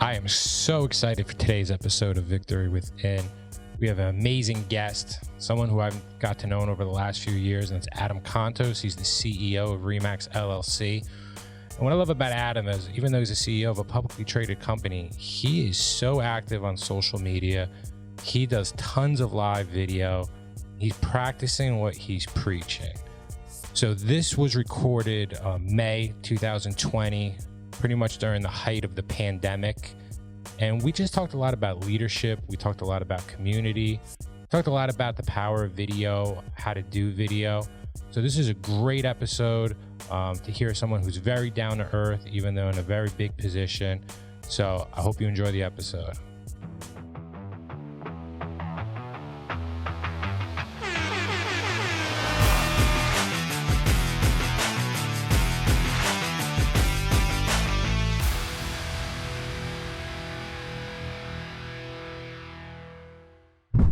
I am so excited for today's episode of Victory Within. We have an amazing guest, someone who I've got to know over the last few years, and it's Adam Contos. He's the CEO of Remax LLC. And what I love about Adam is, even though he's a CEO of a publicly traded company, he is so active on social media. He does tons of live video. He's practicing what he's preaching. So this was recorded May 2020, pretty much during the height of the pandemic. And we just talked a lot about leadership. We talked a lot about community. Talked a lot about the power of video, how to do video. So this is a great episode to hear someone who's very down to earth, even though in a very big position. So I hope you enjoy the episode.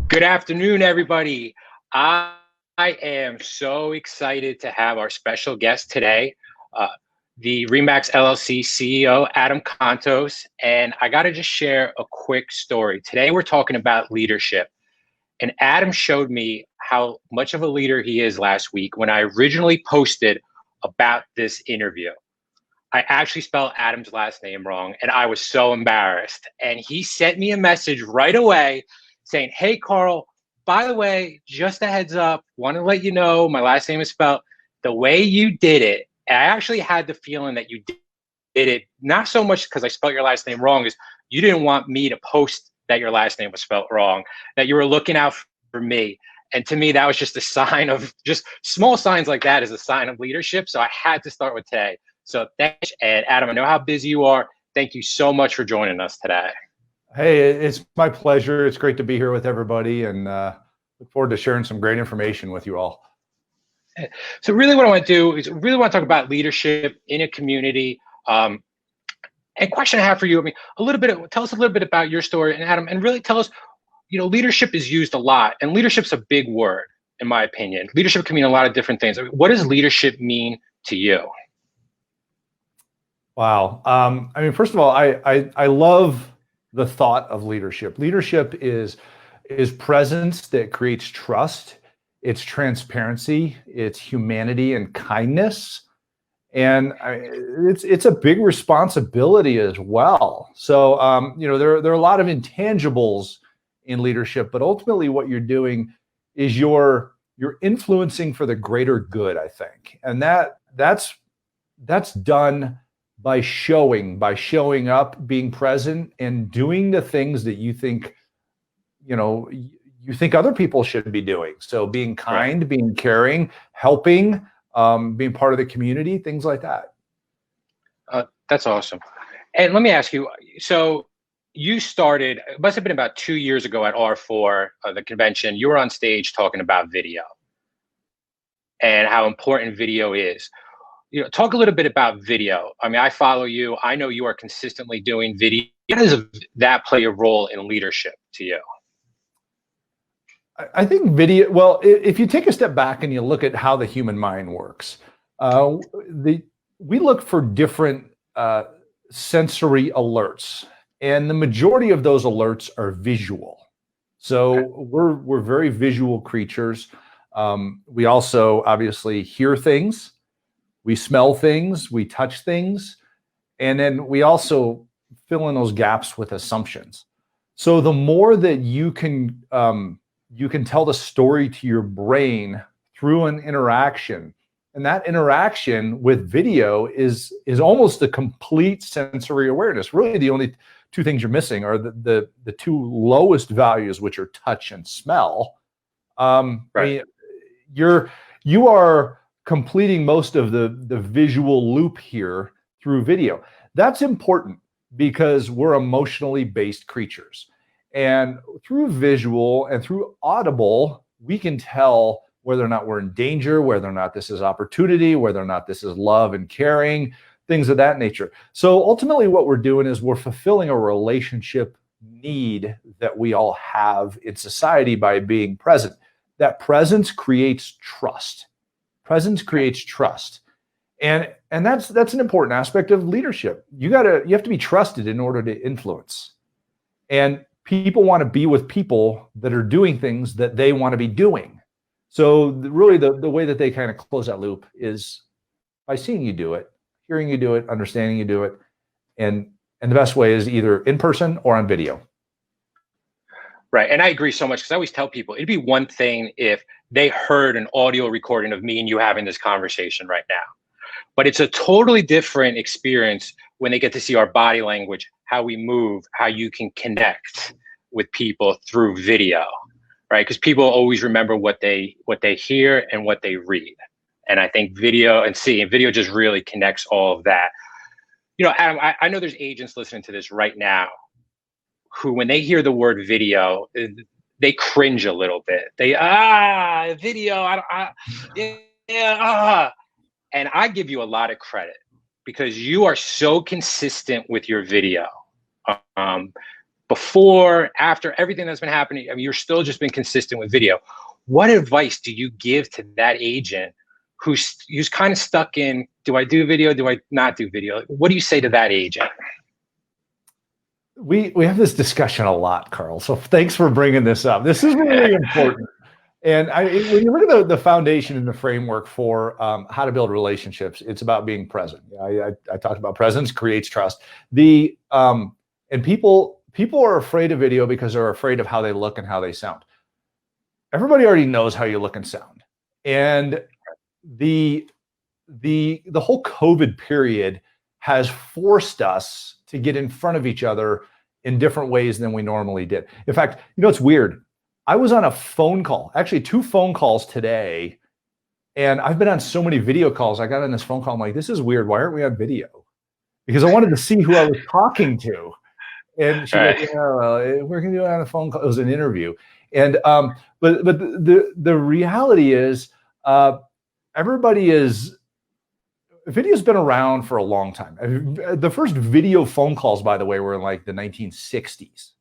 Good afternoon, everybody. I am so excited to have our special guest today, the Remax LLC CEO, Adam Contos. And I got to just share a quick story. Today, we're talking about leadership. And Adam showed me how much of a leader he is last week when I originally posted about this interview. I actually spelled Adam's last name wrong, and I was so embarrassed. And he sent me a message right away saying, "Hey, Carl, by the way, just a heads up, want to let you know my last name is spelled the way you did it." And I actually had the feeling that you did it, not so much because I spelled your last name wrong, is you didn't want me to post that your last name was spelled wrong, that you were looking out for me. And to me, that was just a sign of, just small signs like that is a sign of leadership. So I had to start with today. So thanks. And Adam, I know how busy you are. Thank you so much for joining us today. Hey, it's my pleasure. It's great to be here with everybody, and look forward to sharing some great information with you all. So really what I want to do is really want to talk about leadership in a community. And question I have for you, tell us a little bit about your story, and Adam, and really tell us, leadership is used a lot, and leadership's a big word, in my opinion. Leadership can mean a lot of different things. What does leadership mean to you? Wow. First of all, I love the thought of leadership. Leadership is presence that creates trust. It's transparency. It's humanity and kindness. And it's a big responsibility as well. So, there are a lot of intangibles in leadership, but ultimately what you're doing is you're influencing for the greater good, I think. And that's done by showing up, being present, and doing the things that you think other people should be doing. So being kind, right, being caring, helping, being part of the community, things like that. That's awesome. And let me ask you, so you started, it must have been about 2 years ago at R4, the convention. You were on stage talking about video and how important video is. Talk a little bit about video. I follow you. I know you are consistently doing video. How does that play a role in leadership to you? I think video, well, if you take a step back and you look at how the human mind works, we look for different sensory alerts, and the majority of those alerts are visual. So okay, we're very visual creatures. We also obviously hear things. We smell things, we touch things, and then we also fill in those gaps with assumptions. So the more that you can tell the story to your brain through an interaction, and that interaction with video is almost a complete sensory awareness. Really, the only two things you're missing are the two lowest values, which are touch and smell. Right. You are completing most of the visual loop here through video. That's important because we're emotionally based creatures. And through visual and through audible, we can tell whether or not we're in danger, whether or not this is opportunity, whether or not this is love and caring, things of that nature. So ultimately what we're doing is we're fulfilling a relationship need that we all have in society by being present. That presence creates trust. Presence creates trust. And And that's an important aspect of leadership. You have to be trusted in order to influence. And people want to be with people that are doing things that they want to be doing. So really the way that they kind of close that loop is by seeing you do it, hearing you do it, understanding you do it. And the best way is either in person or on video. Right. And I agree so much, because I always tell people it'd be one thing if they heard an audio recording of me and you having this conversation right now. But it's a totally different experience when they get to see our body language, how we move, how you can connect with people through video, right? Because people always remember what they hear and what they read. And I think video just really connects all of that. You know, Adam, I know there's agents listening to this right now who, when they hear the word video, they cringe a little bit. They, video, And I give you a lot of credit because you are so consistent with your video. Before, after everything that's been happening, I mean, you're still just been consistent with video. What advice do you give to that agent who's kind of stuck in, do I do video? Do I not do video? What do you say to that agent? We have this discussion a lot, Carl. So thanks for bringing this up. This is really important. And when you look at the foundation and the framework for how to build relationships, it's about being present. I talked about presence creates trust. And people are afraid of video because they're afraid of how they look and how they sound. Everybody already knows how you look and sound. And the whole COVID period has forced us to get in front of each other in different ways than we normally did. In fact, it's weird. I was on a phone call, actually 2 phone calls today, and I've been on so many video calls. I got on this phone call. I'm like, this is weird. Why aren't we on video? Because I wanted to see who I was talking to. And she's like, we're going to do it on a phone call. It was an interview. And but the reality is video's been around for a long time. The first video phone calls, by the way, were in like the 1960s.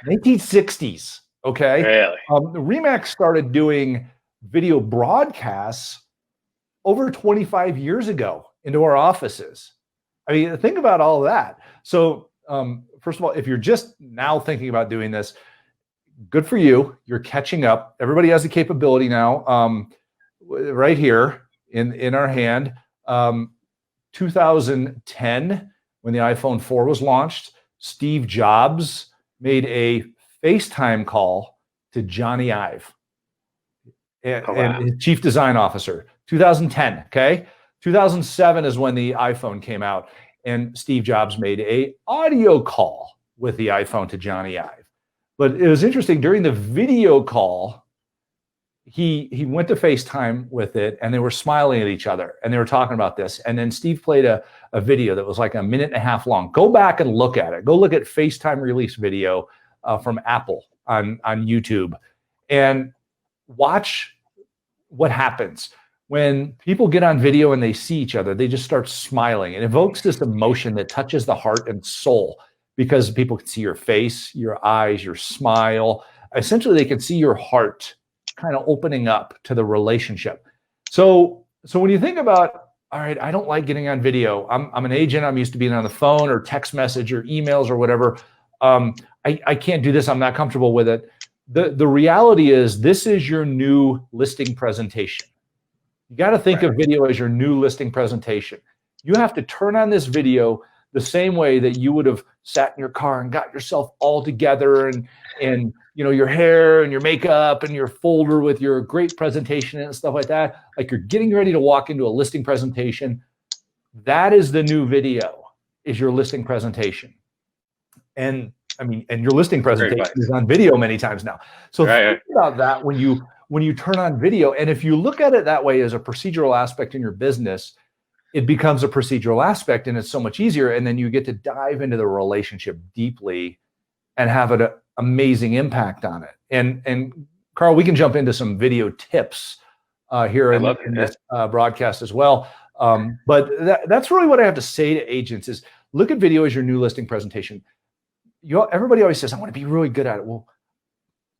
1960s. Okay. Really? Remax started doing video broadcasts over 25 years ago into our offices. I mean, think about all that. So, first of all, if you're just now thinking about doing this, good for you. You're catching up. Everybody has the capability now, right here in our hand. 2010, when the iPhone 4 was launched, Steve Jobs made a FaceTime call to Johnny Ive, and his chief design officer. 2010, okay? 2007 is when the iPhone came out, and Steve Jobs made a audio call with the iPhone to Johnny Ive. But it was interesting, during the video call, he went to FaceTime with it, and they were smiling at each other, and they were talking about this. And then Steve played a video that was like 1.5 minutes long. Go back and look at it. Go look at FaceTime release video from Apple on YouTube, and watch what happens when people get on video and they see each other. They just start smiling. It evokes this emotion that touches the heart and soul, because people can see your face, your eyes, your smile. Essentially, they can see your heart kind of opening up to the relationship. So when you think about, all right, I don't like getting on video. I'm an agent. I'm used to being on the phone or text message or emails or whatever. I can't do this. I'm not comfortable with it. The reality is, this is your new listing presentation. You got to think of video as your new listing presentation. You have to turn on this video the same way that you would have sat in your car and got yourself all together and your hair and your makeup and your folder with your great presentation and stuff like that. Like you're getting ready to walk into a listing presentation. That is the new video, is your listing presentation. And your listing presentation is on video many times now. So think about that when you turn on video. And if you look at it that way as a procedural aspect in your business, it becomes a procedural aspect, and it's so much easier. And then you get to dive into the relationship deeply and have an amazing impact on it. And Carl, we can jump into some video tips here in this broadcast as well. But that's really what I have to say to agents is, look at video as your new listing presentation. Everybody always says, I want to be really good at it. Well,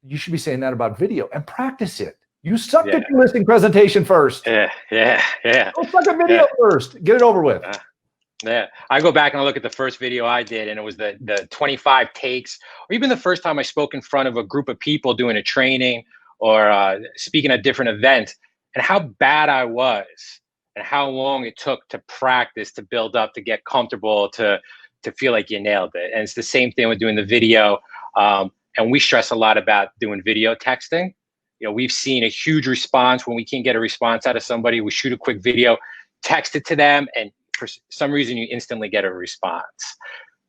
you should be saying that about video, and practice it. You sucked at your listing presentation first. Yeah. Go suck a video first. Get it over with. Yeah, I go back and I look at the first video I did, and it was the 25 takes, or even the first time I spoke in front of a group of people doing a training or speaking at a different event, and how bad I was, and how long it took to practice, to build up, to get comfortable, to feel like you nailed it. And it's the same thing with doing the video. And we stress a lot about doing video texting. You know, we've seen a huge response when we can't get a response out of somebody. We shoot a quick video, text it to them, and for some reason you instantly get a response.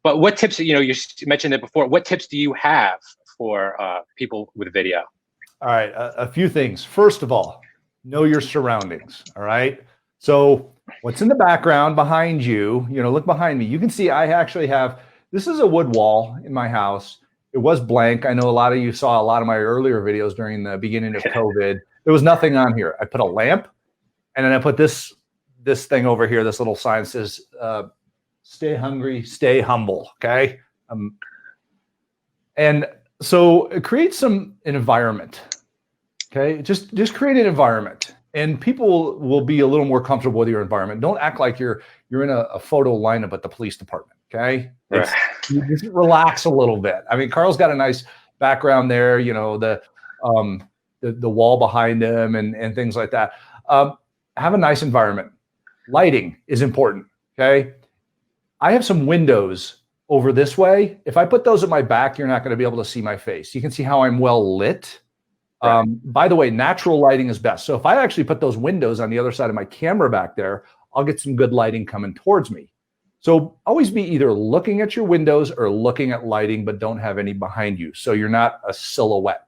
But what tips, you mentioned it before, what tips do you have for people with video? All right, a few things. First of all, know your surroundings, all right? So what's in the background behind you, look behind me. You can see I actually have, this is a wood wall in my house. It was blank. I know a lot of you saw a lot of my earlier videos during the beginning of COVID. There was nothing on here. I put a lamp, and then I put this thing over here, this little sign says, stay hungry, stay humble, okay? And so create an environment, okay? Just create an environment, and people will be a little more comfortable with your environment. Don't act like you're in a photo lineup at the police department, okay? You just relax a little bit. I mean, Carl's got a nice background there, the wall behind him and things like that. Have a nice environment. Lighting is important, okay? I have some windows over this way. If I put those at my back, you're not going to be able to see my face. You can see how I'm well lit. Right. By the way, natural lighting is best. So if I actually put those windows on the other side of my camera back there, I'll get some good lighting coming towards me. So always be either looking at your windows or looking at lighting, but don't have any behind you. So you're not a silhouette.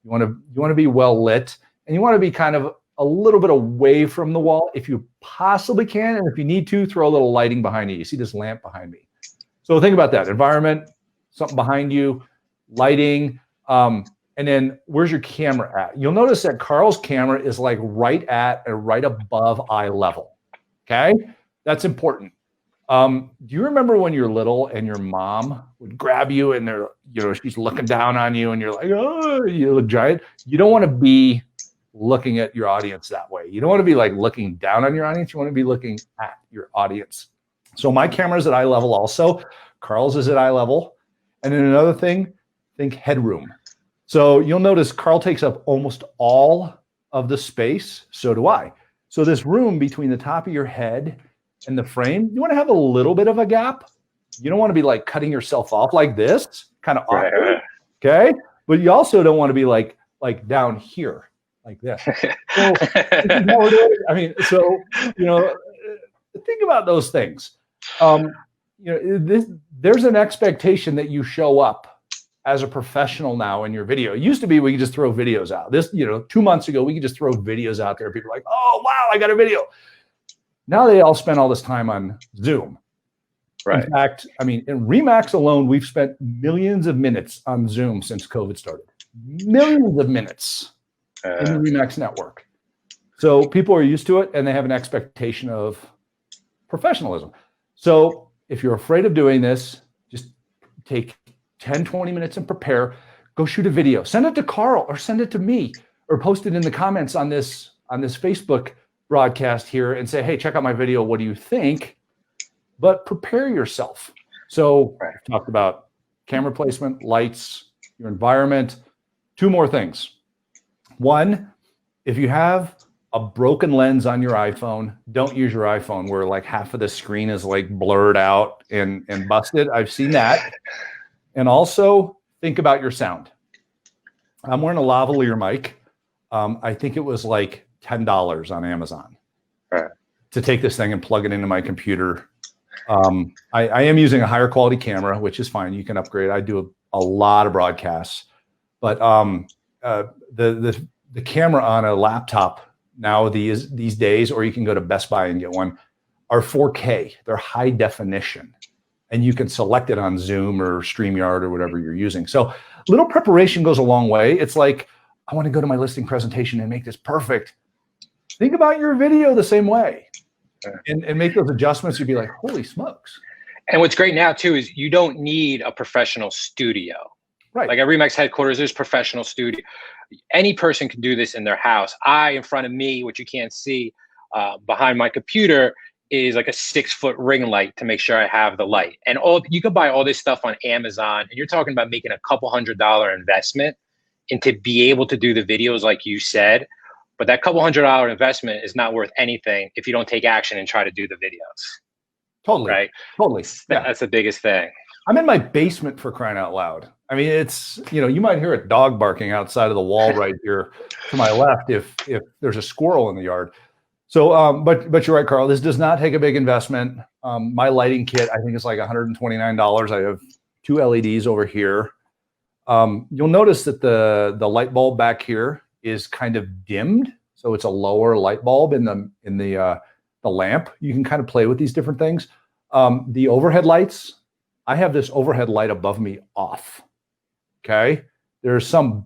You want to be well lit, and you want to be kind of a little bit away from the wall if you possibly can. And if you need to, throw a little lighting behind you. You see this lamp behind me. So think about that. Environment, something behind you, lighting, and then where's your camera at? You'll notice that Carl's camera is like right at or right above eye level. Okay? That's important. Do you remember when you're little and your mom would grab you and she's looking down on you and you're like, oh, you look giant? You don't want to be looking at your audience that way. You don't want to be like looking down on your audience. You want to be looking at your audience. So my camera's at eye level also. Carl's is at eye level. And then another thing, think headroom. So you'll notice Carl takes up almost all of the space. So do I. So this room between the top of your head and the frame, you want to have a little bit of a gap. You don't want to be like cutting yourself off like this, kind of awkward, okay? But you also don't want to be like down here, like this. So, I mean, so, think about those things. There's an expectation that you show up as a professional now in your video. It used to be we could just throw videos out. 2 months ago, we could just throw videos out there. People are like, oh, wow, I got a video. Now they all spend all this time on Zoom. Right. In fact, I mean, in Remax alone, we've spent millions of minutes on Zoom since COVID started. Millions of minutes in the Remax network. So people are used to it, and they have an expectation of professionalism. So if you're afraid of doing this, just take 10, 20 minutes and prepare. Go shoot a video. Send it to Carl or send it to me or post it in the comments on this Facebook broadcast here and say, hey, check out my video. What do you think? But prepare yourself. So I talked about camera placement, lights, your environment. 2 more things. 1, if you have a broken lens on your iPhone, don't use your iPhone where like half of the screen is like blurred out and busted. I've seen that. And also think about your sound. I'm wearing a lavalier mic. I think it was like $10 on Amazon to take this thing and plug it into my computer. I am using a higher quality camera, which is fine. You can upgrade. I do a lot of broadcasts, but the camera on a laptop now these days, or you can go to Best Buy and get one, are 4K. They're high definition, and you can select it on Zoom or StreamYard or whatever you're using. So little preparation goes a long way. It's like, I want to go to my listing presentation and make this perfect. Think about your video the same way and make those adjustments. You'd be like, holy smokes. And what's great now too is you don't need a professional studio. Right. Like at Remax headquarters, there's professional studio. Any person can do this in their house. In front of me, what you can't see behind my computer is like a 6-foot ring light to make sure I have the light. And you can buy all this stuff on Amazon, and you're talking about making a couple $100 investment and to be able to do the videos like you said. But that couple $100 investment is not worth anything if you don't take action and try to do the videos. Totally. Right. Totally. Yeah. That's the biggest thing. I'm in my basement, for crying out loud. I mean, it's, you might hear a dog barking outside of the wall right here to my left if there's a squirrel in the yard. So, but you're right, Carl. This does not take a big investment. My lighting kit, I think, is like $129. I have 2 LEDs over here. You'll notice that the light bulb back here is kind of dimmed, so it's a lower light bulb in the lamp. You can kind of play with these different things. The overhead lights, I have this overhead light above me off. Okay, there's some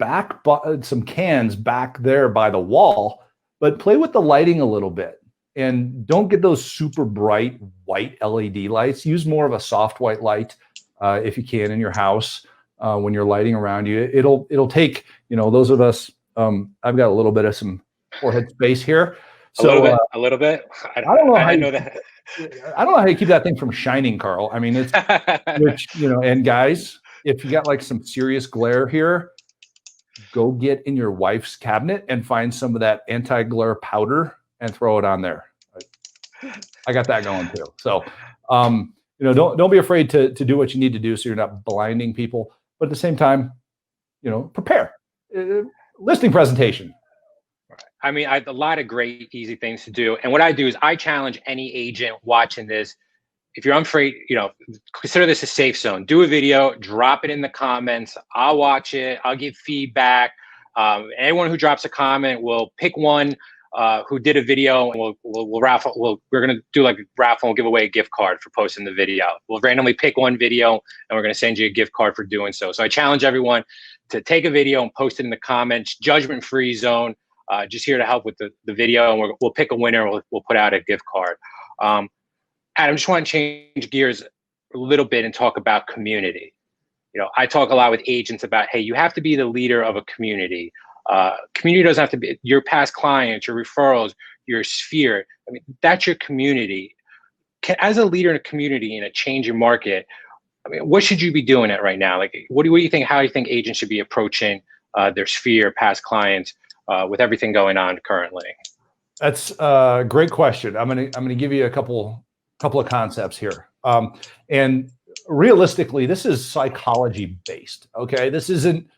cans back there by the wall, but play with the lighting a little bit and don't get those super bright white LED lights. Use more of a soft white light if you can in your house when you're lighting around you. It'll take, those of us. I've got a little bit of some forehead space here. So a little bit. I don't know. I know that. I don't know how you keep that thing from shining, Carl. I mean, and guys, if you got like some serious glare here, go get in your wife's cabinet and find some of that anti-glare powder and throw it on there. I got that going too. So, don't be afraid to do what you need to do so you're not blinding people. But at the same time, prepare. Listing presentation. I mean, a lot of great, easy things to do. And what I do is I challenge any agent watching this. If you're afraid, consider this a safe zone. Do a video, drop it in the comments. I'll watch it. I'll give feedback. Anyone who drops a comment, we'll pick one who did a video, and we'll raffle. We're going to do like a raffle and we'll give away a gift card for posting the video. We'll randomly pick one video and we're going to send you a gift card for doing so. So I challenge everyone to take a video and post it in the comments, judgment-free zone. Just here to help with the video, and we'll pick a winner. We'll put out a gift card. Adam, just want to change gears a little bit and talk about community. I talk a lot with agents about, hey, you have to be the leader of a community. Community doesn't have to be your past clients, your referrals, your sphere. I mean, that's your community. As a leader in a community in a changing market, I mean, what should you be doing it right now? Like, what do you think? How do you think agents should be approaching their sphere, past clients? With everything going on currently? That's a great question. I'm gonna give you a couple of concepts here. And realistically, this is psychology based. Okay, this isn't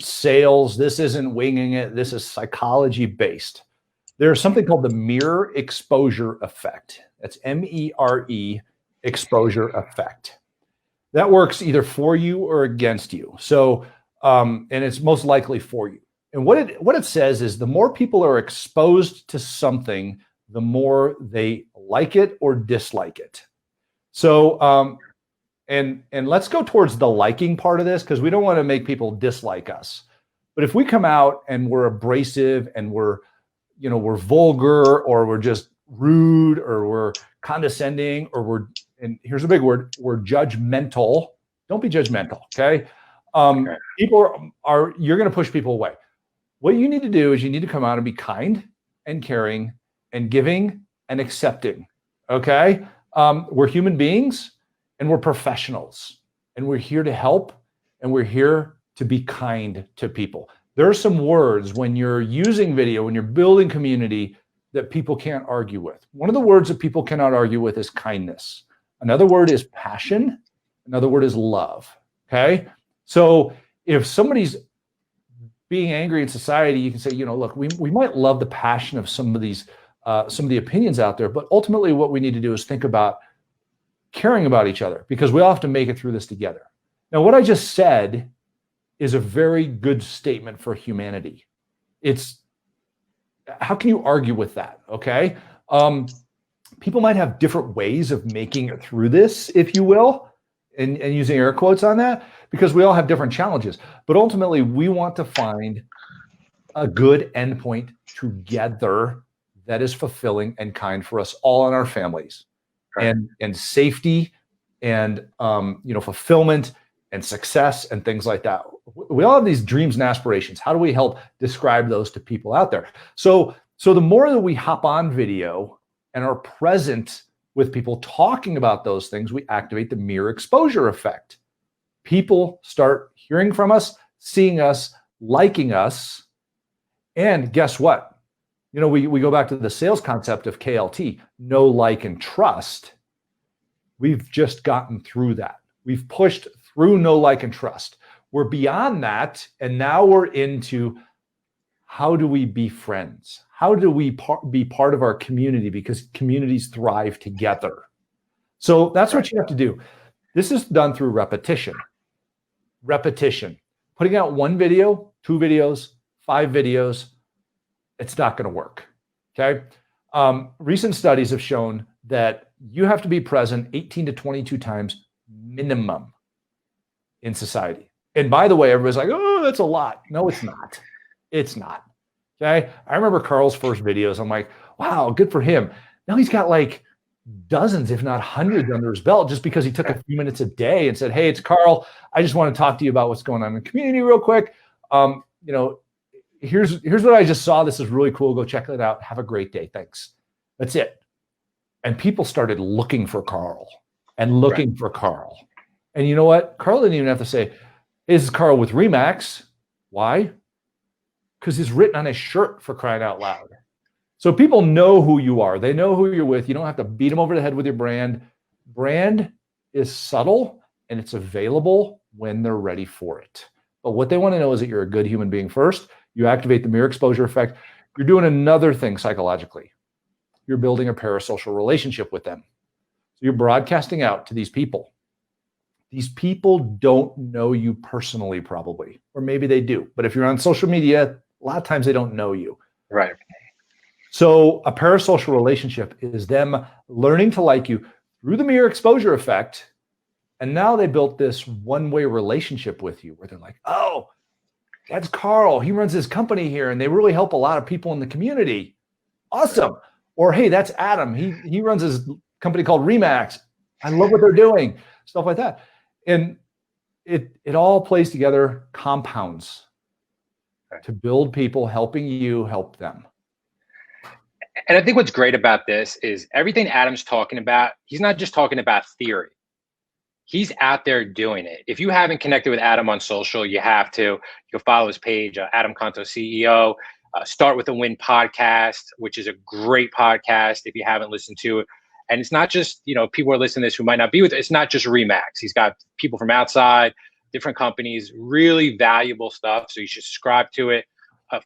sales. This isn't winging it. This is psychology based. There's something called the mirror exposure effect. That's MERE exposure effect. That works either for you or against you. So, and it's most likely for you. And what it says is the more people are exposed to something, the more they like it or dislike it. So, and let's go towards the liking part of this, because we don't want to make people dislike us. But if we come out and we're abrasive and we're vulgar, or we're just rude, or we're condescending, or and here's a big word, we're judgmental. Don't be judgmental, okay? People you're going to push people away. What you need to do is you need to come out and be kind and caring and giving and accepting, okay? We're human beings and we're professionals, and we're here to help, and we're here to be kind to people. There are some words when you're using video, when you're building community, that people can't argue with. One of the words that people cannot argue with is kindness. Another word is passion. Another word is love, okay? So if somebody's being angry in society, you can say, look, we might love the passion of some of the opinions out there, but ultimately what we need to do is think about caring about each other, because we all have to make it through this together. Now, what I just said is a very good statement for humanity. How can you argue with that? Okay. People might have different ways of making it through this, if you will, and using air quotes on that, because we all have different challenges. But ultimately, we want to find a good endpoint together that is fulfilling and kind for us all and our families. Right. And safety and fulfillment and success and things like that. We all have these dreams and aspirations. How do we help describe those to people out there? So the more that we hop on video and are present with people talking about those things, we activate the mere exposure effect. People start hearing from us, seeing us, liking us. And guess what? We go back to the sales concept of KLT, know, like, and trust. We've just gotten through that. We've pushed through know, like, and trust. We're beyond that. And now we're into how do we be friends? How do we be part of our community? Because communities thrive together. So that's what you have to do. This is done through repetition. Repetition. Putting out one video, 2 videos, 5 videos, it's not going to work. Okay. Recent studies have shown that you have to be present 18 to 22 times minimum in society. And by the way, everybody's like, oh, that's a lot. No, it's not. It's not. Okay. I remember Carl's first videos. I'm like, wow, good for him. Now he's got like dozens, if not hundreds under his belt just because he took a few minutes a day and said, hey, it's Carl. I just want to talk to you about what's going on in the community real quick. Here's what I just saw. This is really cool. Go check it out. Have a great day. Thanks. That's it. And people started looking for Carl and looking for Carl. And you know what? Carl didn't even have to say, hey, this is Carl with Remax. Why? Because it's written on his shirt, for crying out loud. So people know who you are. They know who you're with. You don't have to beat them over the head with your brand. Brand is subtle and it's available when they're ready for it. But what they want to know is that you're a good human being first. You activate the mere exposure effect. You're doing another thing psychologically. You're building a parasocial relationship with them. So you're broadcasting out to these people. These people don't know you personally, probably, or maybe they do. But if you're on social media, a lot of times they don't know you. Right. So a parasocial relationship is them learning to like you through the mere exposure effect. And now they built this one-way relationship with you where they're like, oh, that's Carl. He runs his company here and they really help a lot of people in the community. Awesome. Or, hey, that's Adam. He runs his company called Remax. I love what they're doing. Stuff like that. And it all plays together, compounds to build people, helping you help them. And I think what's great about this is everything Adam's talking about, he's not just talking about theory. He's out there doing it. If you haven't connected with Adam on social, you have to. You'll follow his page, Adam Contos CEO. Start with a Win podcast, which is a great podcast if you haven't listened to it. And it's not just, people are listening to this who might not be with it. It's not just Remax. He's got people from outside, different companies, really valuable stuff. So you should subscribe to it.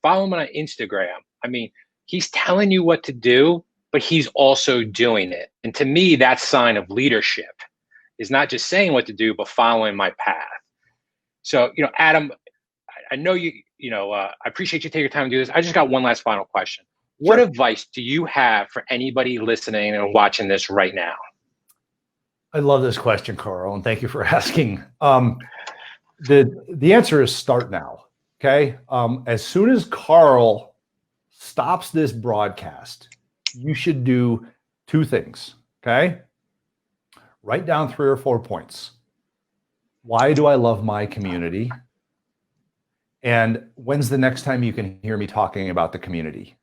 Follow him on Instagram. I mean, he's telling you what to do, but he's also doing it. And to me, that's a sign of leadership. Is not just saying what to do, but following my path. So, Adam, I know I appreciate you taking your time to do this. I just got one last final question. What advice do you have for anybody listening and watching this right now? I love this question, Carl, and thank you for asking. The answer is start now. Okay. As soon as Carl stops this broadcast, you should do 2 things. Okay. Write down 3 or 4 points. Why do I love my community? And when's the next time you can hear me talking about the community?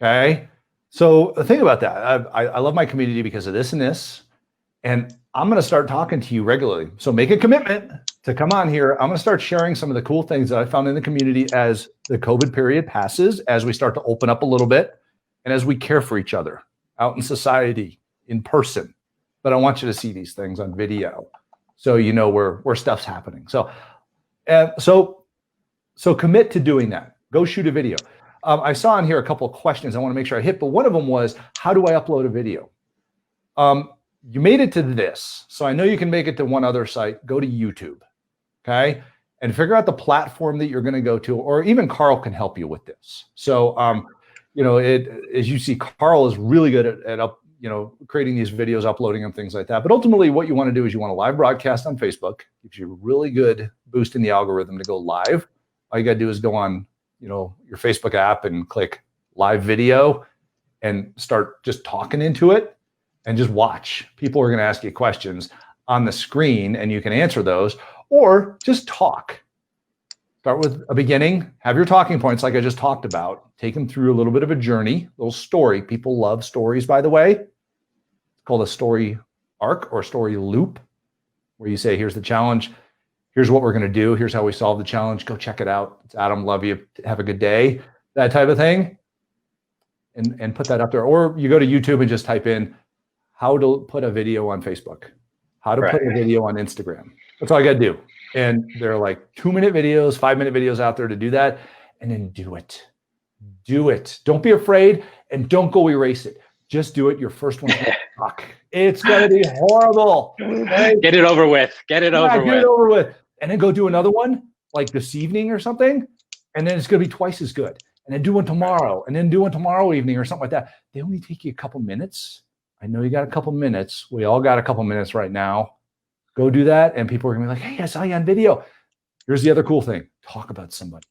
Okay. So think about that. I love my community because of this and this. And I'm going to start talking to you regularly. So make a commitment to come on here. I'm going to start sharing some of the cool things that I found in the community as the COVID period passes, as we start to open up a little bit, and as we care for each other out in society, in person. But I want you to see these things on video so you know where stuff's happening. So commit to doing that. Go shoot a video. I saw in here a couple of questions I want to make sure I hit, but one of them was, how do I upload a video? You made it to this, so I know you can make it to one other site. Go to YouTube, okay? And figure out the platform that you're going to go to, or even Carl can help you with this. So, as you see, Carl is really good at creating these videos, uploading them, things like that. But ultimately, what you want to do is you want to live broadcast on Facebook. Gives you a really good boost in the algorithm to go live. All you got to do is go on, your Facebook app and click live video and start just talking into it and just watch. People are going to ask you questions on the screen and you can answer those. or just talk. Start with a beginning, have your talking points like I just talked about, take them through a little bit of a journey, a little story. People love stories, by the way. It's called a story arc or story loop, where you say, here's the challenge, here's what we're going to do, here's how we solve the challenge, go check it out. It's Adam, love you, have a good day, that type of thing. And put that up there. Or you go to YouTube and just type in how to put a video on Facebook, how to put a video on Instagram. That's all I got to do. And there are like 2-minute videos, 5-minute videos out there to do that. And then do it. Do it. Don't be afraid and don't go erase it. Just do it. Your first one suck. It's going to be horrible. Okay? Get it over with. Get it over with. And then go do another one like this evening or something. And then it's going to be twice as good. And then do one tomorrow. And then do one tomorrow evening or something like that. They only take you a couple minutes. I know you got a couple minutes. We all got a couple minutes right now. Go do that, and people are going to be like, hey, I saw you on video. Here's the other cool thing. Talk about somebody.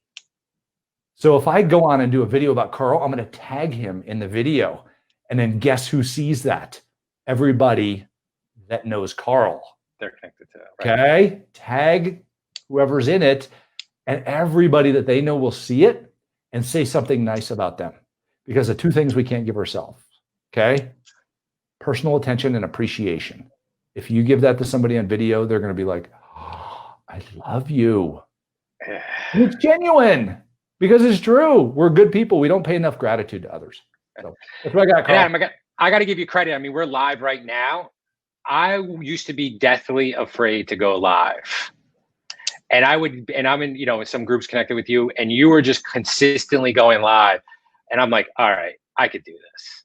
So if I go on and do a video about Carl, I'm going to tag him in the video. And then guess who sees that? Everybody that knows Carl. They're connected to it. Right? Okay? Tag whoever's in it, and everybody that they know will see it and say something nice about them. Because the two things we can't give ourselves. Okay? Personal attention and appreciation. If you give that to somebody on video, they're going to be like, oh, I love you. And it's genuine because it's true. We're good people. We don't pay enough gratitude to others. So that's what I got, Carl. Adam, I got to give you credit. I mean, we're live right now. I used to be deathly afraid to go live. And I'm in, some groups connected with you, and you were just consistently going live. And I'm like, all right, I could do this.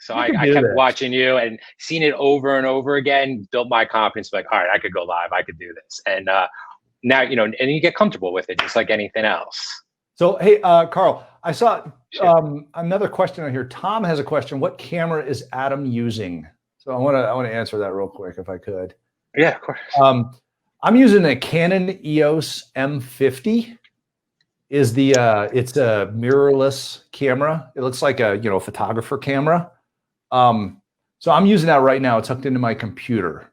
So I kept watching you and seeing it over and over again, built my confidence, like, all right, I could go live. I could do this. And now, and you get comfortable with it, just like anything else. So, hey, Carl, I saw another question on here. Tom has a question. What camera is Adam using? So I want to answer that real quick if I could. Yeah, of course. I'm using a Canon EOS M50. It's a mirrorless camera. It looks like a photographer camera. So I'm using that right now. It's hooked into my computer.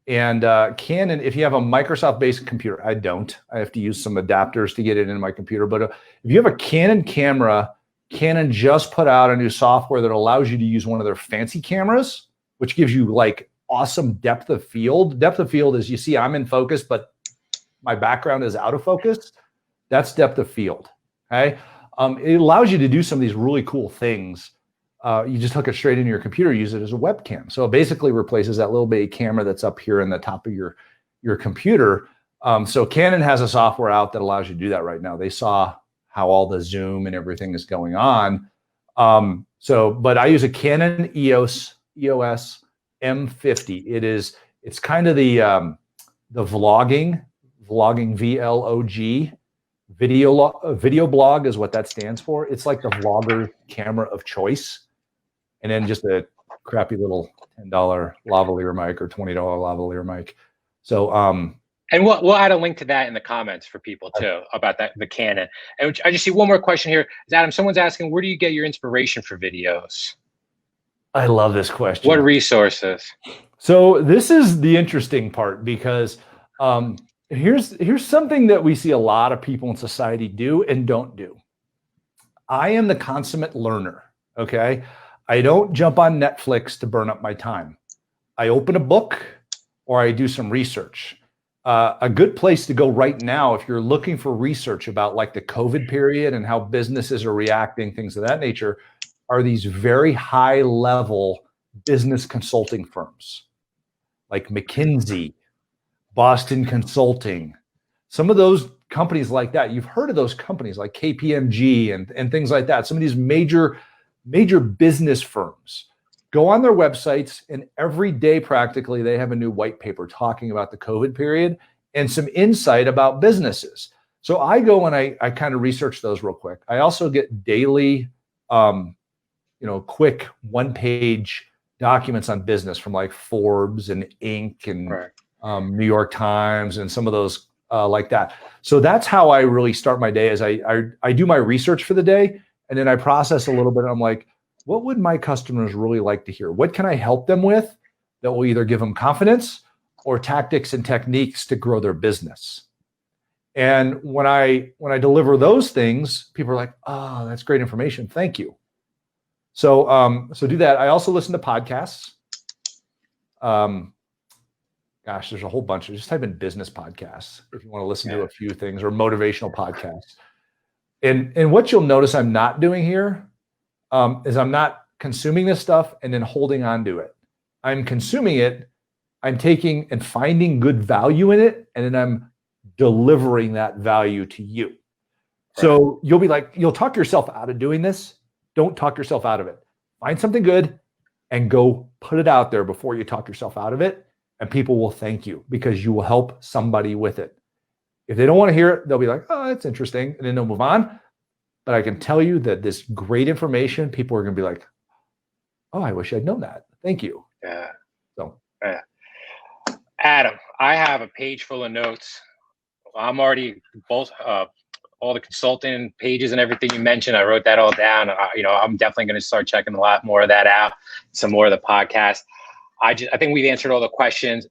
And Canon, if you have a Microsoft-based computer, I don't. I have to use some adapters to get it into my computer. But if you have a Canon camera, Canon just put out a new software that allows you to use one of their fancy cameras, which gives you like awesome depth of field. Depth of field is, you see, I'm in focus, but my background is out of focus. That's depth of field, okay? It allows you to do some of these really cool things. You just hook it straight into your computer, use it as a webcam. So it basically replaces that little baby camera that's up here in the top of your computer. So Canon has a software out that allows you to do that right now. They saw how all the zoom and everything is going on. But I use a Canon EOS M50. It's kind of the vlogging VLOG. Video blog is what that stands for. It's like the vlogger camera of choice. And then just a crappy little $10 lavalier mic or $20 lavalier mic. So and we'll add a link to that in the comments for people too, about the Canon. And I just see one more question here. Adam, someone's asking, where do you get your inspiration for videos? I love this question. What resources? So this is the interesting part, because here's something that we see a lot of people in society do and don't do. I am the consummate learner, okay? I don't jump on Netflix to burn up my time. I open a book or I do some research. A good place to go right now, if you're looking for research about like the COVID period and how businesses are reacting, things of that nature, are these very high level business consulting firms like McKinsey, Boston Consulting, some of those companies like that. You've heard of those companies like KPMG and things like that. Some of these major business firms. Go on their websites, and every day practically they have a new white paper talking about the COVID period and some insight about businesses. So I go and I kind of research those real quick. I also get daily, quick one-page documents on business from like Forbes and Inc. and New York Times and some of those like that. So that's how I really start my day. Is I do my research for the day, and then I process a little bit. And I'm like, what would my customers really like to hear? What can I help them with that will either give them confidence or tactics and techniques to grow their business. And when I deliver those things, people are like, "Oh, that's great information. Thank you." So do that. I also listen to podcasts. Gosh, there's a whole bunch. Just type in business podcasts if you want to listen to a few things, or motivational podcasts. And what you'll notice I'm not doing here is I'm not consuming this stuff and then holding on to it. I'm consuming it. I'm taking and finding good value in it, and then I'm delivering that value to you. Right. So you'll be like, you'll talk yourself out of doing this. Don't talk yourself out of it. Find something good and go put it out there before you talk yourself out of it. And people will thank you because you will help somebody with it. If they don't want to hear it, they'll be like, "Oh, that's interesting." And then they'll move on. But I can tell you that this great information, people are going to be like, "Oh, I wish I'd known that. Thank you." Yeah. So, Adam, I have a page full of notes. I'm already both all the consulting pages and everything you mentioned. I wrote that all down. I'm definitely going to start checking a lot more of that out. Some more of the podcast. I think we've answered all the questions.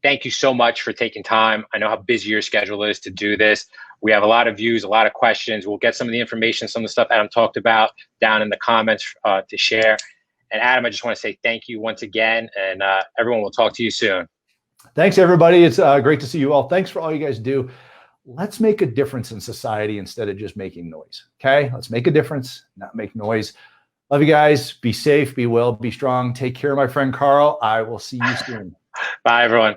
Thank you so much for taking time. I know how busy your schedule is to do this. We have a lot of views, a lot of questions. We'll get some of the information, some of the stuff Adam talked about down in the comments to share. And Adam, I just want to say thank you once again. And everyone will talk to you soon. Thanks, everybody. It's great to see you all. Thanks for all you guys do. Let's make a difference in society instead of just making noise. Okay? Let's make a difference, not make noise. Love you guys. Be safe, be well, be strong. Take care, my friend Carl. I will see you soon. Bye, everyone.